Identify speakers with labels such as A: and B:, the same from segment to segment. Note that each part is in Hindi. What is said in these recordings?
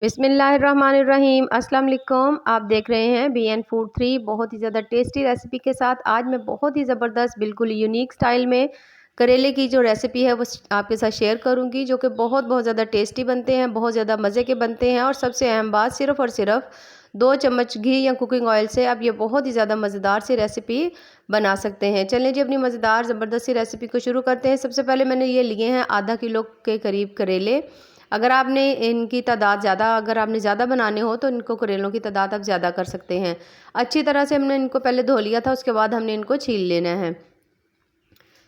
A: बिस्मिल्लाहिर्रहमानिर्रहीम अस्सलाम वालेकुम। आप देख रहे हैं BN फूड 3। बहुत ही ज़्यादा टेस्टी रेसिपी के साथ आज मैं बहुत ही ज़बरदस्त बिल्कुल यूनिक स्टाइल में करेले की जो रेसिपी है वो आपके साथ शेयर करूंगी, जो कि बहुत बहुत ज़्यादा टेस्टी बनते हैं, बहुत ज़्यादा मज़े के बनते हैं। और सबसे अहम बात, सिर्फ़ और सिर्फ 2 चम्मच घी या कुकिंग ऑयल से आप ये बहुत ही ज़्यादा मज़ेदार सी रेसिपी बना सकते हैं। चलें जी, अपनी मज़ेदार ज़बरदस्त सी रेसिपी को शुरू करते हैं। सबसे पहले मैंने ये लिए हैं आधा किलो के करीब करेले। अगर आपने इनकी तादाद ज़्यादा अगर आपने ज़्यादा बनाने हो तो इनको करेलों की तादाद आप ज़्यादा कर सकते हैं। अच्छी तरह से हमने इनको पहले धो लिया था, उसके बाद हमने इनको छील लेना है।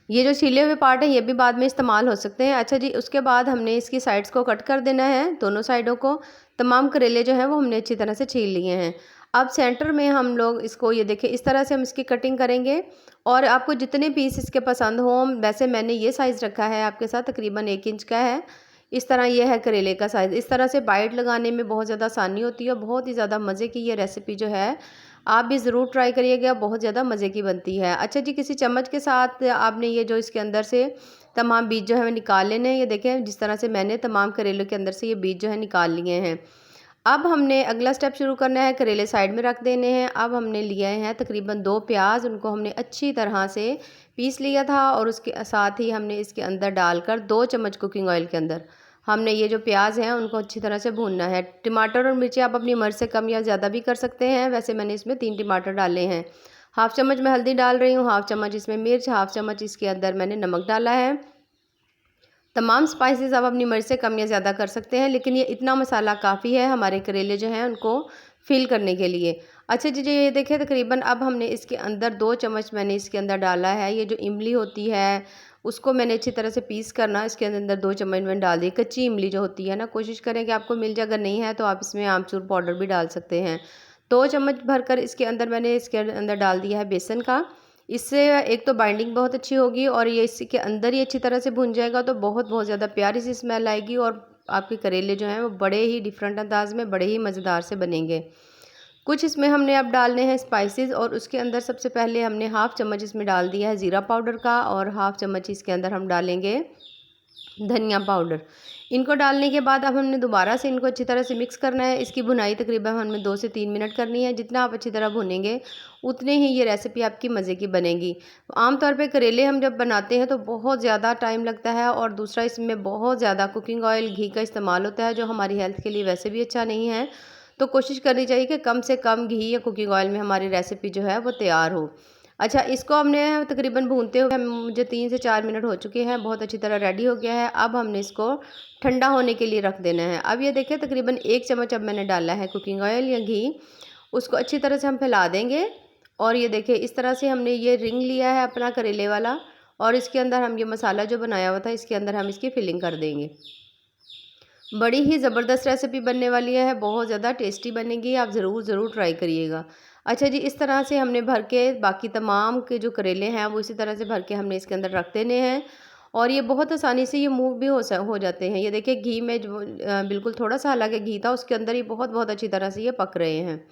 A: ये जो छीले हुए पार्ट हैं ये भी बाद में इस्तेमाल हो सकते हैं। अच्छा जी, उसके बाद हमने इसकी साइड्स को कट कर देना है, दोनों साइडों को। तमाम करेले जो हैं वो हमने अच्छी तरह से छील लिए हैं। अब सेंटर में हम लोग इसको, ये देखिए, इस तरह से हम इसकी कटिंग करेंगे। और आपको जितने पीस इसके पसंद हों, वैसे मैंने ये साइज़ रखा है आपके साथ, तकरीबन 1 इंच का है। इस तरह ये है करेले का साइज़। इस तरह से बाइट लगाने में बहुत ज़्यादा आसानी होती है। बहुत ही ज़्यादा मज़े की ये रेसिपी जो है, आप भी ज़रूर ट्राई करिएगा, बहुत ज़्यादा मज़े की बनती है। अच्छा जी, किसी चम्मच के साथ आपने ये जो इसके अंदर से तमाम बीज जो है वो निकाल लेने हैं। ये देखें, जिस तरह से मैंने तमाम करेलों के अंदर से ये बीज जो है निकाल लिए हैं। अब हमने अगला स्टेप शुरू करना है, करेले साइड में रख देने हैं। अब हमने लिए हैं तकरीबन 2 प्याज, उनको हमने अच्छी तरह से पीस लिया था और उसके साथ ही हमने इसके अंदर डालकर 2 चम्मच कुकिंग ऑयल के अंदर हमने ये जो प्याज हैं उनको अच्छी तरह से भूनना है। टमाटर और मिर्ची आप अपनी मर्ज़ से कम या ज़्यादा भी कर सकते हैं। वैसे मैंने इसमें 3 टमाटर डाले हैं। हाफ़ चम्मच मैं हल्दी डाल रही हूँ, हाफ़ चम्मच इसमें मिर्च, हाफ़ चम्मच इसके अंदर मैंने नमक डाला है। तमाम स्पाइसेस आप अपनी मर्ज़ से कम या ज़्यादा कर सकते हैं, लेकिन ये इतना मसाला काफ़ी है हमारे करेले जो हैं उनको फ़िल करने के लिए। अच्छा जी, ये देखिए, तकरीबन अब हमने इसके अंदर 2 चम्मच मैंने इसके अंदर डाला है। ये जो इमली होती है उसको मैंने अच्छी तरह से पीस करना इसके अंदर 2 चम्मच मैंने डाल दी। कच्ची इमली जो होती है ना, कोशिश करें कि आपको मिल जाए, अगर नहीं है तो आप इसमें आमचूर पाउडर भी डाल सकते हैं। 2 चम्मच भरकर इसके अंदर मैंने इसके अंदर डाल दिया है बेसन का। इससे एक तो बाइंडिंग बहुत अच्छी होगी और ये इसी के अंदर ही अच्छी तरह से भुन जाएगा, तो बहुत बहुत ज़्यादा प्यारी सी स्मेल आएगी और आपके करेले जो हैं वो बड़े ही डिफरेंट अंदाज में, बड़े ही मज़ेदार से बनेंगे। कुछ इसमें हमने अब डालने हैं स्पाइसेस, और उसके अंदर सबसे पहले हमने हाफ़ चम्मच इसमें डाल दिया है ज़ीरा पाउडर का, और हाफ़ चम्मच इसके अंदर हम डालेंगे धनिया पाउडर। इनको डालने के बाद अब हमने दोबारा से इनको अच्छी तरह से मिक्स करना है। इसकी भुनाई तकरीबन हमें 2 से 3 मिनट करनी है। जितना आप अच्छी तरह भुनेंगे उतने ही ये रेसिपी आपकी मज़े की बनेगी। आम तौर पे करेले हम जब बनाते हैं तो बहुत ज़्यादा टाइम लगता है, और दूसरा इसमें बहुत ज़्यादा कुकिंग ऑयल, घी का इस्तेमाल होता है, जो हमारी हेल्थ के लिए वैसे भी अच्छा नहीं है। तो कोशिश करनी चाहिए कि कम से कम घी या कुकिंग ऑयल में हमारी रेसिपी जो है वो तैयार हो। अच्छा, इसको हमने तकरीबन भूनते हुए मुझे 3 से 4 मिनट हो चुके हैं, बहुत अच्छी तरह रेडी हो गया है। अब हमने इसको ठंडा होने के लिए रख देना है। अब ये देखिए, तकरीबन 1 चम्मच अब मैंने डाला है कुकिंग ऑयल या घी। उसको अच्छी तरह से हम फैला देंगे, और ये देखिए इस तरह से हमने ये रिंग लिया है अपना करेले वाला, और इसके अंदर हम ये मसाला जो बनाया हुआ था इसके अंदर हम इसकी फिलिंग कर देंगे। बड़ी ही ज़बरदस्त रेसिपी बनने वाली है, बहुत ज़्यादा टेस्टी बनेगी, आप ज़रूर ज़रूर ट्राई करिएगा। अच्छा जी, इस तरह से हमने भर के बाकी तमाम के जो करेले हैं वो इसी तरह से भर के हमने इसके अंदर रख देने हैं, और ये बहुत आसानी से ये मूव भी हो जाते हैं। ये देखिए, घी में जो बिल्कुल थोड़ा सा हालांकि घी था, उसके अंदर ही बहुत बहुत अच्छी तरह से ये पक रहे हैं।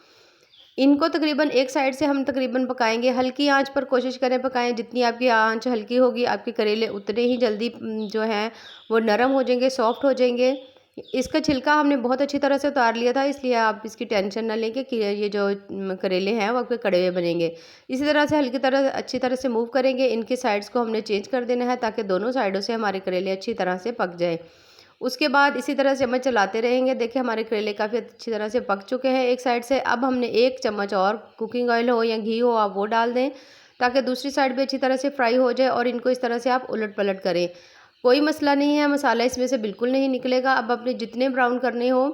A: इनको तकरीबन एक साइड से हम तकरीबन पकाएंगे, हल्की आंच पर कोशिश करें पकाएं। जितनी आपकी आंच हल्की होगी, आपके करेले उतने ही जल्दी जो हैं वो नरम हो जाएंगे, सॉफ्ट हो जाएंगे। इसका छिलका हमने बहुत अच्छी तरह से उतार लिया था, इसलिए आप इसकी टेंशन ना लें कि ये जो करेले हैं वो आपके कड़वे बनेंगे। इसी तरह से हल्की तरह अच्छी तरह से मूव करेंगे। इनके साइड्स को हमने चेंज कर देना है ताकि दोनों साइडों से हमारे करेले अच्छी तरह से पक जाए। उसके बाद इसी तरह से चम्मच चलाते रहेंगे। देखिए, हमारे करेले काफ़ी अच्छी तरह से पक चुके हैं एक साइड से। अब हमने 1 चम्मच और कुकिंग ऑयल हो या घी हो, आप वो डाल दें ताकि दूसरी साइड भी अच्छी तरह से फ्राई हो जाए, और इनको इस तरह से आप उलट पलट करें। कोई मसला नहीं है, मसाला इसमें से बिल्कुल नहीं निकलेगा। अब अपने जितने ब्राउन करने हो,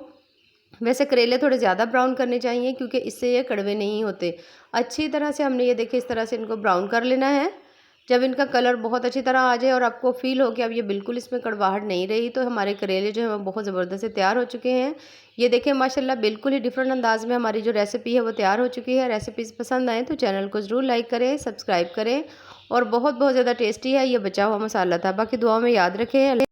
A: वैसे करेले थोड़े ज़्यादा ब्राउन करने चाहिए क्योंकि इससे ये कड़वे नहीं होते। अच्छी तरह से हमने ये देखिए इस तरह से इनको ब्राउन कर लेना है। जब इनका कलर बहुत अच्छी तरह आ जाए और आपको फ़ील हो कि अब ये बिल्कुल इसमें कड़वाहट नहीं रही, तो हमारे करेले जो हैं वो बहुत ज़बरदस्त से तैयार हो चुके हैं। ये देखें, माशाल्लाह बिल्कुल ही डिफरेंट अंदाज़ में हमारी जो रेसिपी है वो तैयार हो चुकी है। रेसिपीज़ पसंद आएँ तो चैनल को ज़रूर लाइक करें, सब्सक्राइब करें, और बहुत बहुत ज़्यादा टेस्टी है। ये बचा हुआ मसाला था। बाकी दुआ में याद रखें।